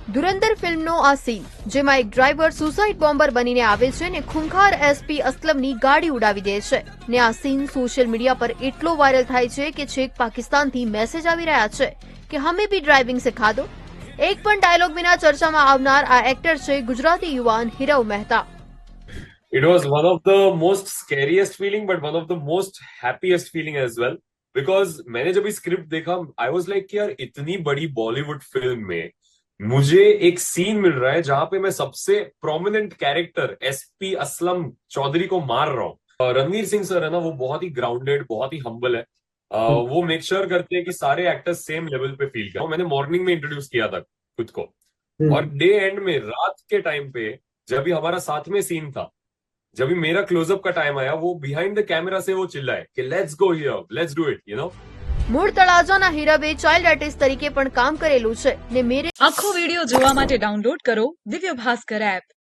ધુરંધર ફિલ્મનો આ સીન જેમાં એક ડ્રાઈવર સુસાઇડ બોમ્બર બનીને આવે છે ને ખૂંખાર એસપી અસલમની ગાડી ઉડાવી દે છે ને આ સીન સોશિયલ મીડિયા પર એટલો વાયરલ થાય છે કે છેક પાકિસ્તાનથી મેસેજ આવી રહ્યા છે કે હમે ભી ડ્રાઇવિંગ સિખા દો। એક પણ ડાયલોગ વિના ચર્ચામાં આવનાર આ એક્ટર છે ગુજરાતી યુવાન હિરવ Mehta. It was one of the most scariest feeling, but one of the most happiest feeling as well. Because मैंने जब ये स्क्रिप्ट देखा, I was like कि यार इतनी बड़ी बॉलीवुड फिल्म में मुझे एक सीन मिल रहा है जहां पे मैं सबसे prominent character SP Aslam Chaudhry को मार रहा हूँ। रणवीर सिंह सर है ना, वो बहुत ही ग्राउंडेड, बहुत ही हम्बल है। वो मेक श्योर करते हैं कि सारे एक्टर्स सेम लेवल पे फील करें। मैंने मॉर्निंग में इंट्रोड्यूस किया था खुद को, और डे एंड में रात के टाइम पे जब भी हमारा साथ में सीन था, जब भी मेरा क्लोजअप का टाइम आया, वो बिहाइंड द कैमरा से वो चिल्लाए कि let's go here, let's do it, you know. મૂળ તળાજાના હિરવે ચાઇલ્ડ આર્ટિસ્ટ તરીકે પણ કામ કરેલું છે ને મેરે આખો વિડિયો જોવા માટે ડાઉનલોડ કરો દિવ્ય ભાસ્કર એપ।